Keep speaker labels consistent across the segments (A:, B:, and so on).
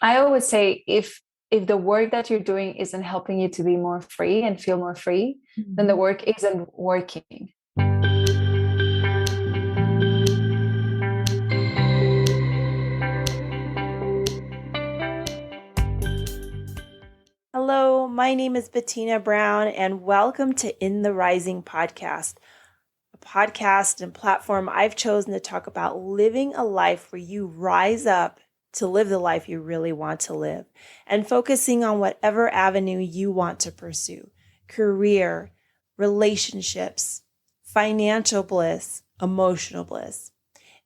A: I always say if the work that you're doing isn't helping you to be more free and feel more free, then the work isn't working.
B: Hello, my name is Bettina Brown, and welcome to In the Rising podcast, a podcast and platform I've chosen to talk about living a life where you rise up to live the life you really want to live and focusing on whatever avenue you want to pursue: career, relationships, financial bliss, emotional bliss.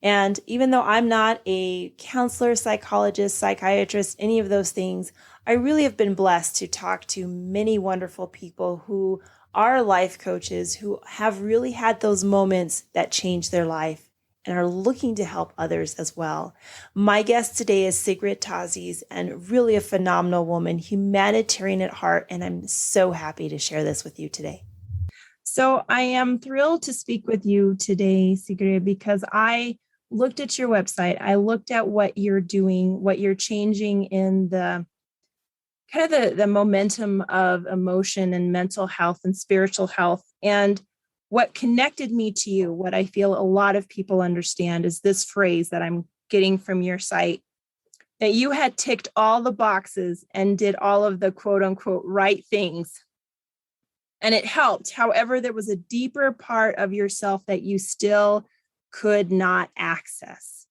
B: And even though I'm not a counselor, psychologist, psychiatrist, any of those things, I really have been blessed to talk to many wonderful people who are life coaches, who have really had those moments that change their life and are looking to help others as well. My guest today is Sigrid Tasies, and really a phenomenal woman, humanitarian at heart, and I'm so happy to share this with you today. So I am thrilled to speak with you today, Sigrid, because I looked at your website. I looked at what you're doing, what you're changing in the kind of the momentum of emotion and mental health and spiritual health. And what connected me to you, what I feel a lot of people understand, is this phrase that I'm getting from your site, that you had ticked all the boxes and did all of the quote unquote right things. And it helped. However, there was a deeper part of yourself that you still could not access.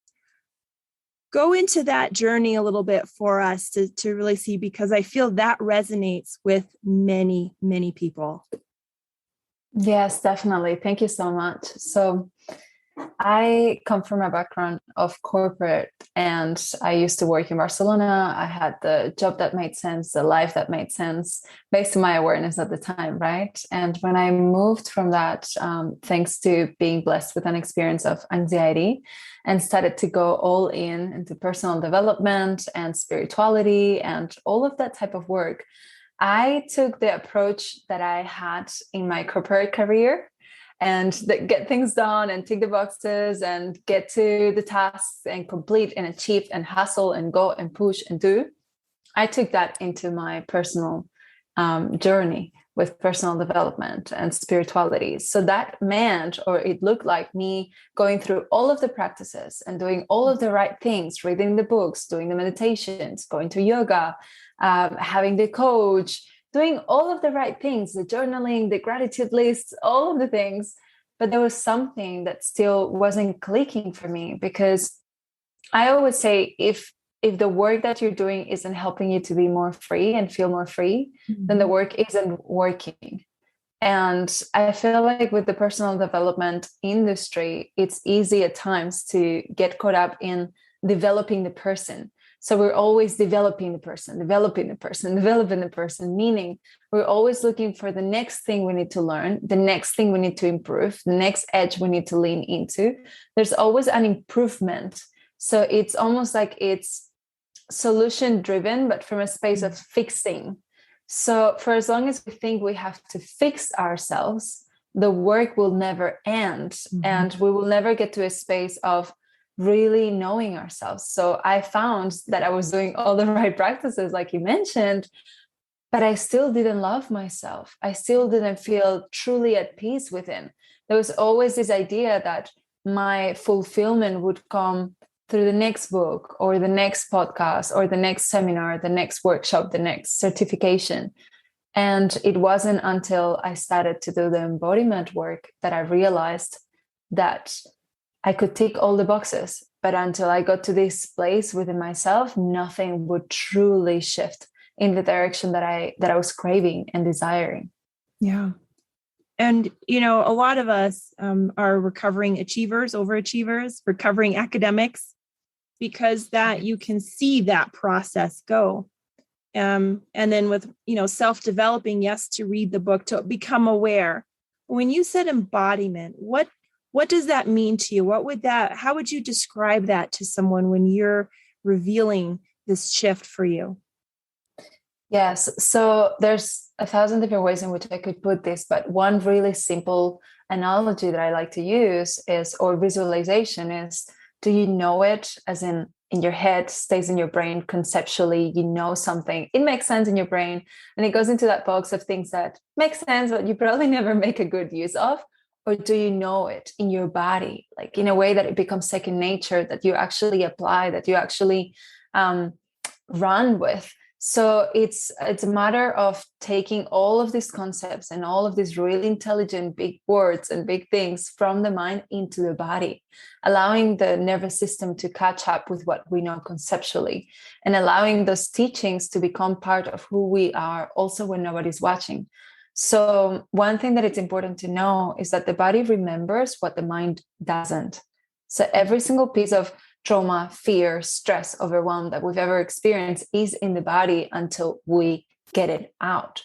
B: Go into that journey a little bit for us to really see, because I feel that resonates with many, many people.
A: Yes, definitely. Thank you so much. So I come from a background of corporate, and I used to work in Barcelona. I had the job that made sense, the life that made sense based on my awareness at the time, right? And when I moved from that, thanks to being blessed with an experience of anxiety, and started to go all in into personal development and spirituality and all of that type of work, I took the approach that I had in my corporate career and get things done and tick the boxes and get to the tasks and complete and achieve and hustle and go and push and do. I took that into my personal journey with personal development and spirituality. So that meant, or it looked like, me going through all of the practices and doing all of the right things, reading the books, doing the meditations, going to yoga, having the coach, doing all of the right things, the journaling, the gratitude lists, all of the things. But there was something that still wasn't clicking for me, because I always say, if the work that you're doing isn't helping you to be more free and feel more free, then the work isn't working. And I feel like with the personal development industry, it's easy at times to get caught up in developing the person. So we're always developing the person, meaning we're always looking for the next thing we need to learn, the next thing we need to improve, the next edge we need to lean into. There's always an improvement. So it's almost like it's solution driven, but from a space of fixing. So for as long as we think we have to fix ourselves, the work will never end, and we will never get to a space of really knowing ourselves. So I found that I was doing all the right practices, like you mentioned, but I still didn't love myself. I still didn't feel truly at peace within. There was always this idea that my fulfillment would come through the next book or the next podcast or the next seminar, the next workshop, the next certification. And it wasn't until I started to do the embodiment work that I realized that I could tick all the boxes, but until I got to this place within myself, nothing would truly shift in the direction that I was craving and desiring.
B: Yeah. And, a lot of us are recovering achievers, overachievers, recovering academics, because that you can see that process go. And then with, self-developing, yes, to read the book, to become aware. When you said embodiment, what does that mean to you? How would you describe that to someone when you're revealing this shift for you?
A: Yes. So there's 1,000 different ways in which I could put this, but one really simple analogy that I like to use is, or visualization is, do you know it as in in your head, stays in your brain conceptually, you know something, it makes sense in your brain, and it goes into that box of things that make sense, but you probably never make a good use of? Or do you know it in your body, like in a way that it becomes second nature, that you actually apply, that you actually run with? So it's a matter of taking all of these concepts and all of these really intelligent big words and big things from the mind into the body, allowing the nervous system to catch up with what we know conceptually, and allowing those teachings to become part of who we are also when nobody's watching. So one thing that it's important to know is that the body remembers what the mind doesn't. So every single piece of trauma, fear, stress, overwhelm that we've ever experienced is in the body until we get it out.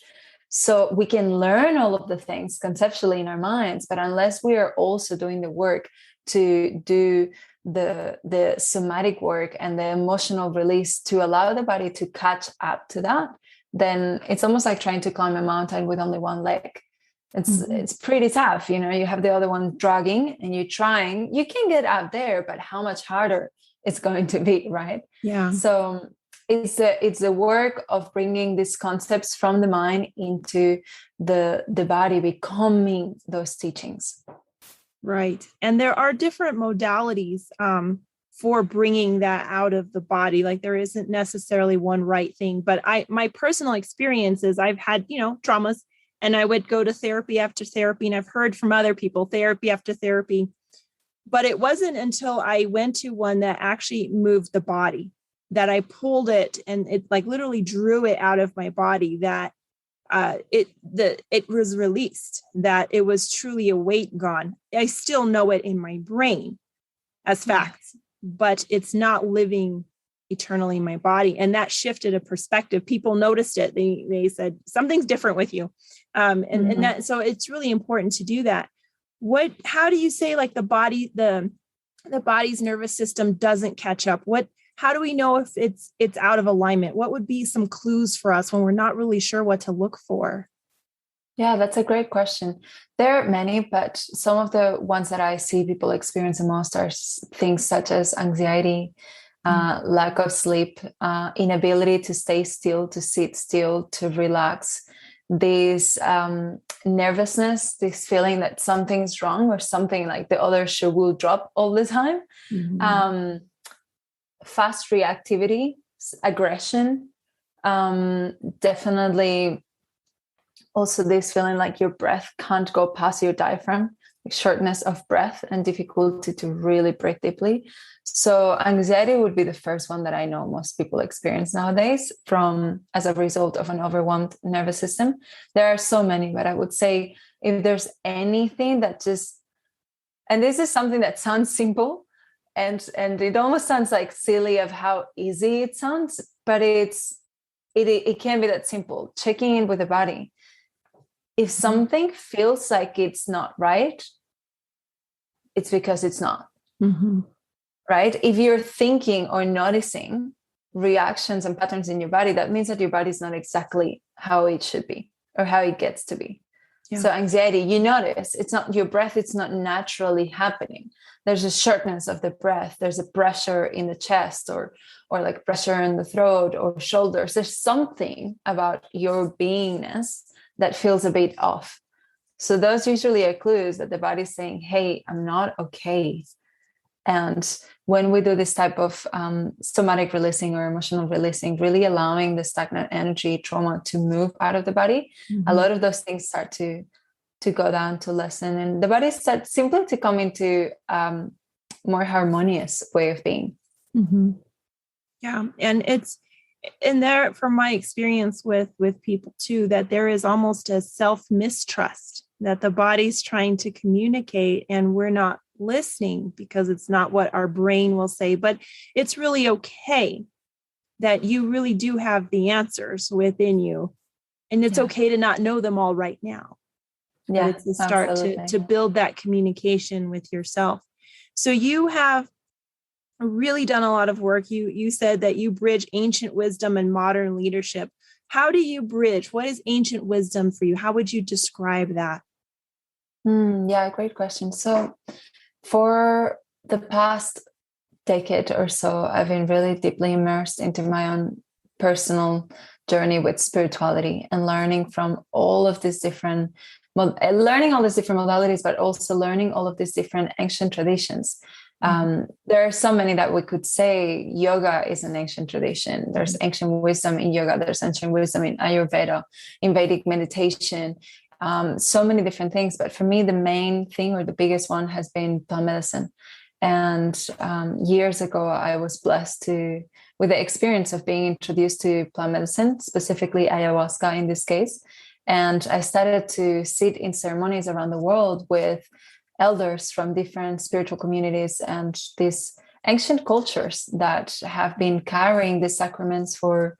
A: So we can learn all of the things conceptually in our minds, but unless we are also doing the work to do the somatic work and the emotional release to allow the body to catch up to that, then it's almost like trying to climb a mountain with only one leg. It's pretty tough, you have the other one dragging and you're trying, you can get out there, but how much harder it's going to be, right?
B: Yeah.
A: So it's the work of bringing these concepts from the mind into the body, becoming those teachings.
B: Right. And there are different modalities for bringing that out of the body. Like there isn't necessarily one right thing, but my personal experience is I've had, traumas. And I would go to therapy after therapy, and I've heard from other people, therapy after therapy. But it wasn't until I went to one that actually moved the body, that I pulled it and it like literally drew it out of my body, that it was released, that it was truly a weight gone. I still know it in my brain as facts, but it's not living eternally in my body. And that shifted a perspective. People noticed it. They said, something's different with you. And that, so it's really important to do that. How do you say like the body's nervous system doesn't catch up? How do we know if it's out of alignment? What would be some clues for us when we're not really sure what to look for?
A: Yeah, that's a great question. There are many, but some of the ones that I see people experience the most are things such as anxiety, lack of sleep, inability to stay still, to sit still, to relax, this nervousness, this feeling that something's wrong or something, like the other shoe will drop all the time, fast reactivity, aggression, definitely also this feeling like your breath can't go past your diaphragm, like shortness of breath and difficulty to really breathe deeply. So anxiety would be the first one that I know most people experience nowadays as a result of an overwhelmed nervous system. There are so many, but I would say if there's anything that and this is something that sounds simple and it almost sounds like silly of how easy it sounds, but it can be that simple. Checking in with the body. If something feels like it's not right, it's because it's not. Right? If you're thinking or noticing reactions and patterns in your body, that means that your body is not exactly how it should be or how it gets to be. Yeah. So anxiety, you notice it's not your breath, it's not naturally happening. There's a shortness of the breath. There's a pressure in the chest or like pressure in the throat or shoulders. There's something about your beingness that feels a bit off. So those usually are clues that the body's saying, hey, I'm not okay. And when we do this type of somatic releasing or emotional releasing, really allowing the stagnant energy, trauma to move out of the body, a lot of those things start to go down, to lessen, and the body starts simply to come into more harmonious way of being.
B: Yeah. And it's in there, from my experience with people too, that there is almost a self-mistrust that the body's trying to communicate and we're not listening because it's not what our brain will say. But it's really okay that you really do have the answers within you, and it's okay to not know them all right now. Yeah, but it's a start to build that communication with yourself. So you have really done a lot of work. You said that you bridge ancient wisdom and modern leadership. How do you bridge? What is ancient wisdom for you? How would you describe that?
A: Yeah, great question. So for the past decade or so, I've been really deeply immersed into my own personal journey with spirituality and learning from all of these different, learning all these different modalities, but also learning all of these different ancient traditions. There are so many that we could say yoga is an ancient tradition. There's ancient wisdom in yoga. There's ancient wisdom in Ayurveda, in Vedic meditation, so many different things. But for me, the main thing or the biggest one has been plant medicine. And years ago, I was blessed with the experience of being introduced to plant medicine, specifically ayahuasca in this case. And I started to sit in ceremonies around the world with elders from different spiritual communities and these ancient cultures that have been carrying these sacraments for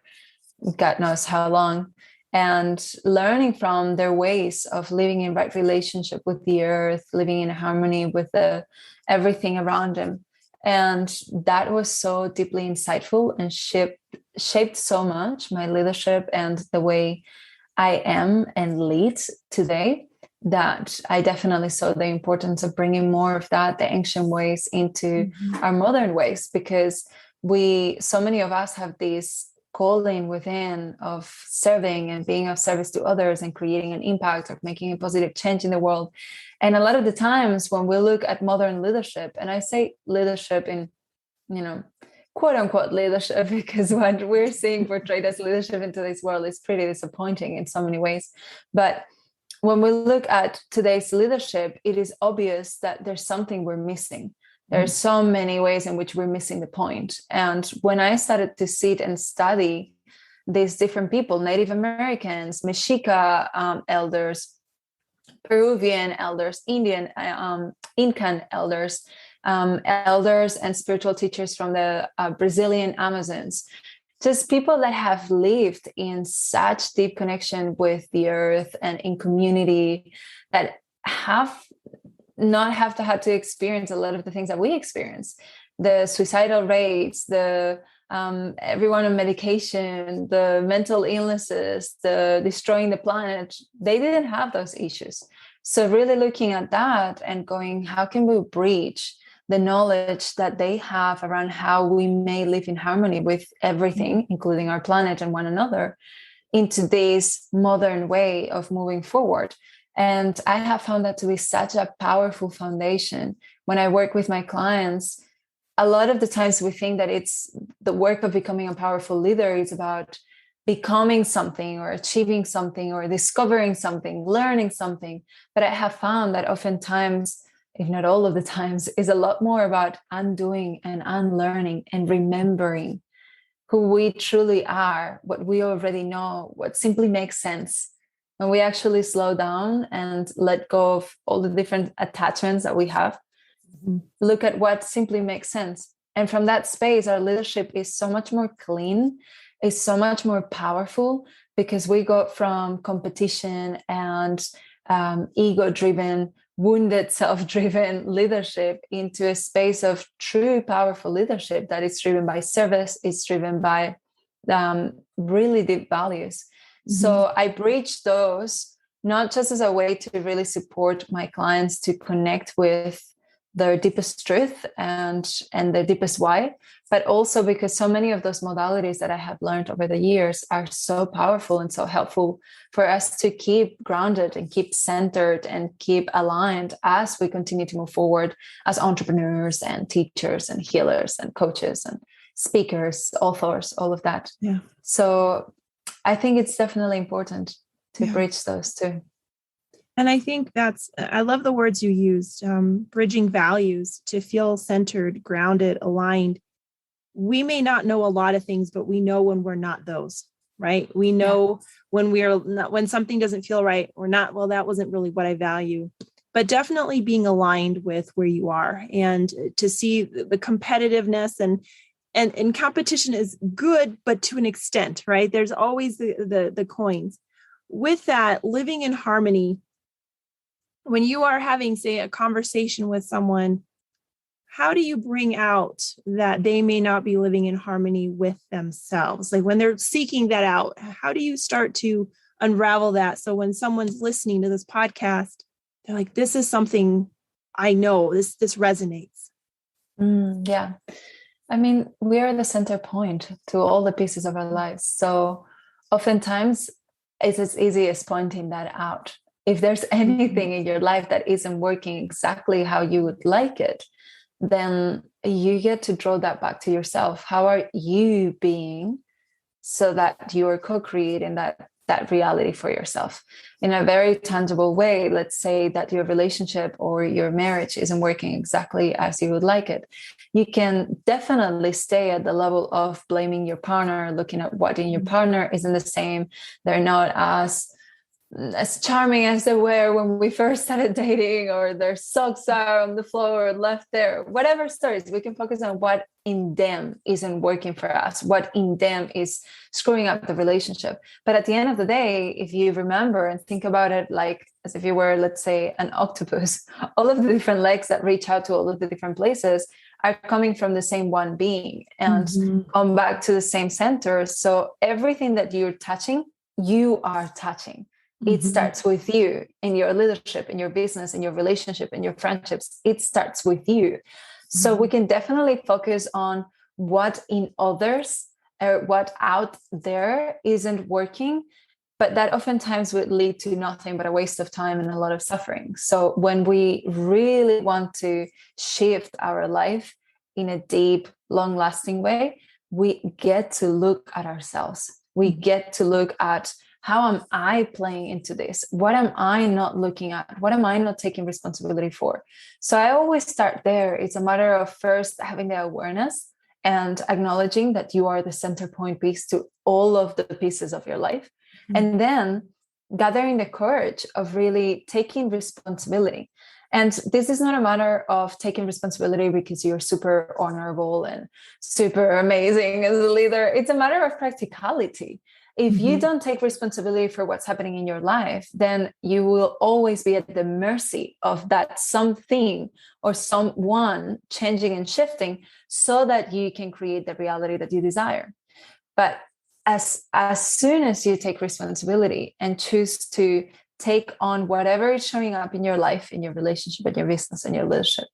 A: God knows how long, and learning from their ways of living in right relationship with the earth, living in harmony with everything around them. And that was so deeply insightful and shaped so much my leadership and the way I am and lead today, that I definitely saw the importance of bringing more of that, the ancient ways, into our modern ways, because so many of us have this calling within of serving and being of service to others and creating an impact, of making a positive change in the world. And a lot of the times when we look at modern leadership, and I say leadership in, quote unquote leadership, because what we're seeing portrayed as leadership in today's world is pretty disappointing in so many ways. But when we look at today's leadership, it is obvious that there's something we're missing. There are so many ways in which we're missing the point. And when I started to sit and study these different people, Native Americans, Mexica elders, Peruvian elders, Indian, Incan elders, elders and spiritual teachers from the Brazilian Amazons, just people that have lived in such deep connection with the earth and in community, that have not had to experience a lot of the things that we experience, the suicidal rates, the everyone on medication, the mental illnesses, the destroying the planet. They didn't have those issues. So really looking at that and going, how can we bridge the knowledge that they have around how we may live in harmony with everything, including our planet and one another, into this modern way of moving forward. And I have found that to be such a powerful foundation. When I work with my clients, a lot of the times we think that it's the work of becoming a powerful leader is about becoming something or achieving something or discovering something, learning something. But I have found that oftentimes, if not all of the times, is a lot more about undoing and unlearning and remembering who we truly are, what we already know, what simply makes sense. When we actually slow down and let go of all the different attachments that we have, look at what simply makes sense. And from that space, our leadership is so much more clean, is so much more powerful, because we go from competition and ego-driven, wounded, self-driven leadership into a space of true powerful leadership that is driven by service, is driven by really deep values. So I bridge those, not just as a way to really support my clients to connect with their deepest truth and their deepest why, but also because so many of those modalities that I have learned over the years are so powerful and so helpful for us to keep grounded and keep centered and keep aligned as we continue to move forward as entrepreneurs and teachers and healers and coaches and speakers, authors, all of that.
B: Yeah.
A: So I think it's definitely important to bridge those two.
B: And I think I love the words you used, bridging values to feel centered, grounded, aligned. We may not know a lot of things, but we know when we're not those, right? We know when something doesn't feel right or not, well, that wasn't really what I value, but definitely being aligned with where you are, and to see the competitiveness and competition is good, but to an extent, right? There's always the coins. With that, living in harmony, when you are having, say, a conversation with someone, how do you bring out that they may not be living in harmony with themselves? Like when they're seeking that out, how do you start to unravel that? So when someone's listening to this podcast, they're like, this is something I know, this resonates.
A: Yeah. I mean, we are the center point to all the pieces of our lives. So oftentimes it's as easy as pointing that out. If there's anything in your life that isn't working exactly how you would like it, then you get to draw that back to yourself. How are you being so that you are co-creating that reality for yourself in a very tangible way? Let's say that your relationship or your marriage isn't working exactly as you would like it. You can definitely stay at the level of blaming your partner, looking at what in your partner isn't the same. They're not as charming as they were when we first started dating, or their socks are on the floor or left there, whatever stories. We can focus on what in them isn't working for us, what in them is screwing up the relationship. But at the end of the day, if you remember and think about it like as if you were, let's say, an octopus, all of the different legs that reach out to all of the different places are coming from the same one being and come back to the same center. So everything that you're touching, you are touching. It starts with you in your leadership, in your business, in your relationship, in your friendships. It starts with you. So we can definitely focus on what in others, what out there isn't working, but that oftentimes would lead to nothing but a waste of time and a lot of suffering. So when we really want to shift our life in a deep, long-lasting way, we get to look at ourselves. We get to look at, how am I playing into this? What am I not looking at? What am I not taking responsibility for? So I always start there. It's a matter of first having the awareness and acknowledging that you are the center point piece to all of the pieces of your life. And then gathering the courage of really taking responsibility. And this is not a matter of taking responsibility because you're super honorable and super amazing as a leader. It's a matter of practicality. If you don't take responsibility for what's happening in your life, then you will always be at the mercy of that something or someone changing and shifting so that you can create the reality that you desire. But as soon as you take responsibility and choose to take on whatever is showing up in your life, in your relationship, in your business, and your leadership,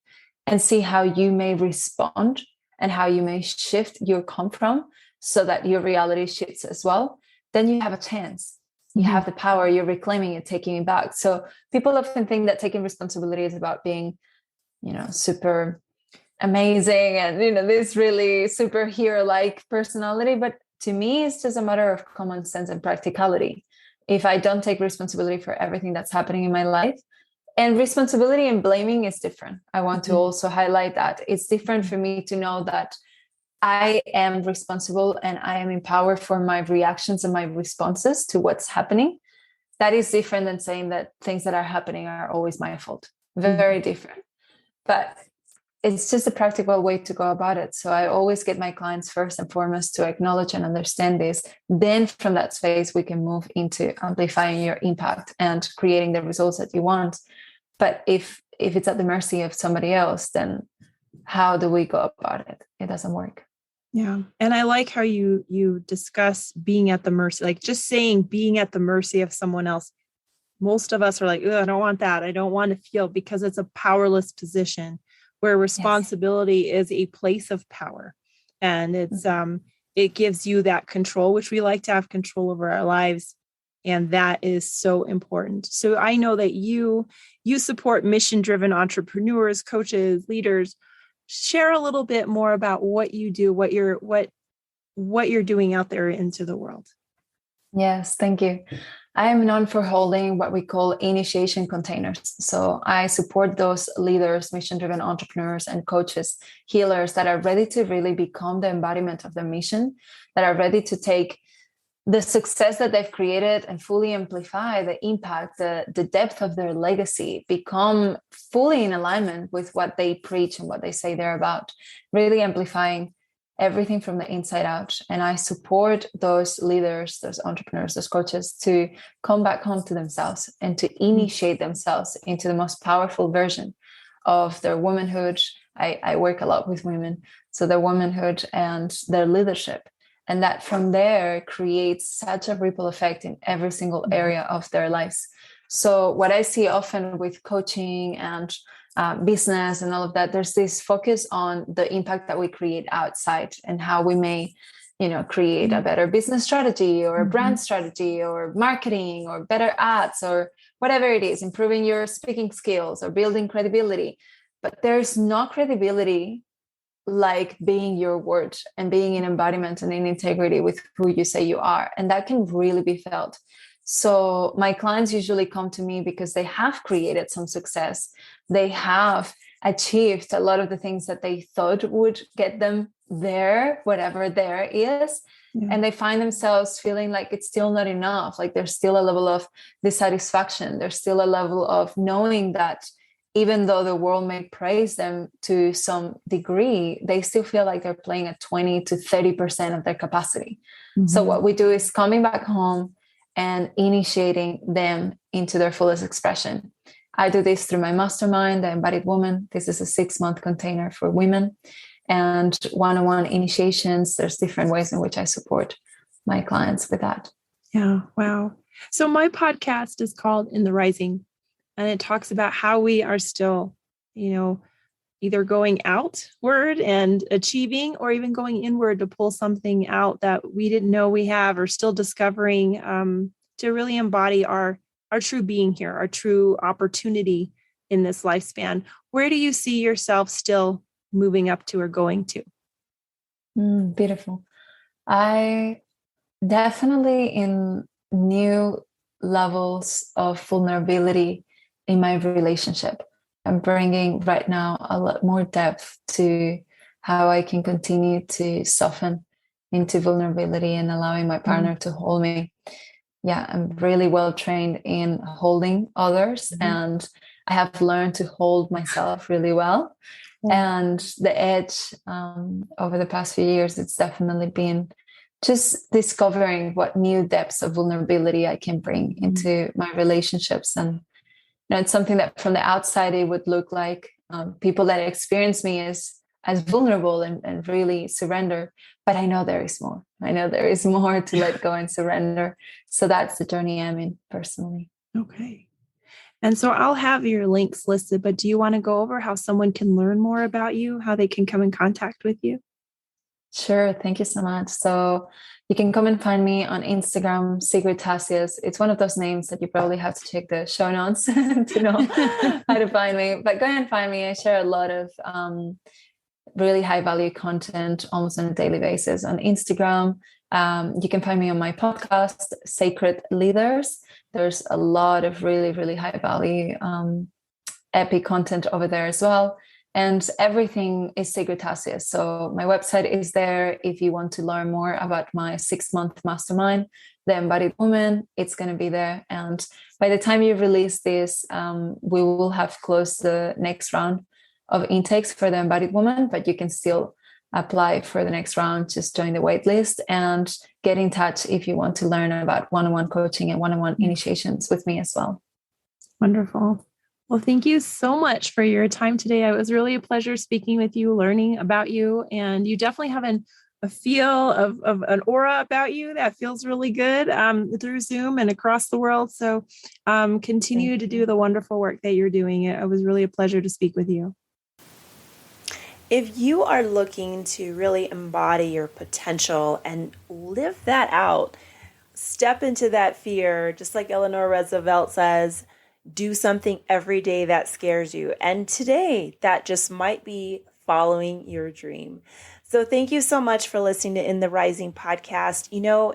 A: and see how you may respond and how you may shift your come from so that your reality shifts as well, then you have a chance. You have the power, you're reclaiming it, taking it back. So people often think that taking responsibility is about being, super amazing and, this really superhero-like personality. But to me, it's just a matter of common sense and practicality. If I don't take responsibility for everything that's happening in my life, and responsibility and blaming is different. I want to also highlight that. It's different for me to know that I am responsible and I am empowered for my reactions and my responses to what's happening. That is different than saying that things that are happening are always my fault. Very different. But it's just a practical way to go about it. So I always get my clients first and foremost to acknowledge and understand this. Then from that space, we can move into amplifying your impact and creating the results that you want. But if it's at the mercy of somebody else, then how do we go about it? It doesn't work.
B: Yeah. And I like how you discuss being at the mercy, like just saying being at the mercy of someone else. Most of us are like, I don't want that. I don't want to feel, because it's a powerless position where responsibility is a place of power. And it's it gives you that control, which we like to have control over our lives. And that is so important. So I know that you support mission-driven entrepreneurs, coaches, leaders. Share a little bit more about what you do, what you're doing out there into the world.
A: Yes, thank you. I am known for holding what we call initiation containers. So I support those leaders, mission-driven entrepreneurs and coaches, healers that are ready to really become the embodiment of their mission, that are ready to take the success that they've created and fully amplify the impact, the depth of their legacy, become fully in alignment with what they preach and what they say they're about, really amplifying everything from the inside out. And I support those leaders, those entrepreneurs, those coaches to come back home to themselves and to initiate themselves into the most powerful version of their womanhood. I work a lot with women, so their womanhood and their leadership. And that from there creates such a ripple effect in every single area of their lives. So what I see often with coaching and business and all of that, there's this focus on the impact that we create outside and how we may, create a better business strategy or a brand strategy or marketing or better ads or whatever it is, improving your speaking skills or building credibility. But there's no credibility like being your word and being in embodiment and in integrity with who you say you are. And that can really be felt. So my clients usually come to me because they have created some success. They have achieved a lot of the things that they thought would get them there, whatever there is. Yeah. And they find themselves feeling like it's still not enough. Like there's still a level of dissatisfaction. There's still a level of knowing that even though the world may praise them to some degree, they still feel like they're playing at 20 to 30% of their capacity. So what we do is coming back home and initiating them into their fullest expression. I do this through my mastermind, the Embodied Woman. This is a 6-month container for women, and one-on-one initiations. There's different ways in which I support my clients with that.
B: Yeah. Wow. So my podcast is called In the Rising, and it talks about how we are still, either going outward and achieving, or even going inward to pull something out that we didn't know we have, or still discovering, to really embody our true being here, our true opportunity in this lifespan. Where do you see yourself still moving up to or going to?
A: Beautiful. I definitely in new levels of vulnerability in my relationship. I'm bringing right now a lot more depth to how I can continue to soften into vulnerability and allowing my partner to hold me. Yeah, I'm really well trained in holding others, and I have learned to hold myself really well. And the edge over the past few years, it's definitely been just discovering what new depths of vulnerability I can bring into my relationships. And it's something that from the outside, it would look like people that experience me as vulnerable and really surrender. But I know there is more. I know there is more to let go and surrender. So that's the journey I'm in personally.
B: Okay. And so I'll have your links listed, but do you want to go over how someone can learn more about you, how they can come in contact with you?
A: Sure. Thank you so much. So you can come and find me on Instagram, Sigrid Tasies. It's one of those names that you probably have to check the show notes to know how to find me. But go and find me. I share a lot of really high value content almost on a daily basis on Instagram. You can find me on my podcast, Sacred Leaders. There's a lot of really, really high value epic content over there as well. And everything is Sigrid Tasies. So my website is there if you want to learn more about my 6-month mastermind, The Embodied Woman. It's going to be there. And by the time you release this, we will have closed the next round of intakes for The Embodied Woman, but you can still apply for the next round. Just join the wait list and get in touch if you want to learn about one-on-one coaching and one-on-one initiations with me as well.
B: Wonderful. Well, thank you so much for your time today. It was really a pleasure speaking with you, learning about you, and you definitely have a feel of an aura about you that feels really good through Zoom and across the world. So continue to do the wonderful work that you're doing. It was really a pleasure to speak with you. If you are looking to really embody your potential and live that out, step into that fear, just like Eleanor Roosevelt says, do something every day that scares you. And today, that just might be following your dream. So thank you so much for listening to In the Rising podcast.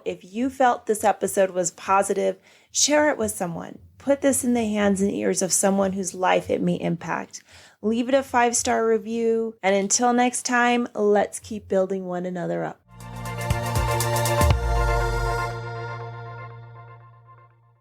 B: If you felt this episode was positive, share it with someone. Put this in the hands and ears of someone whose life it may impact. Leave it a 5-star review. And until next time, let's keep building one another up.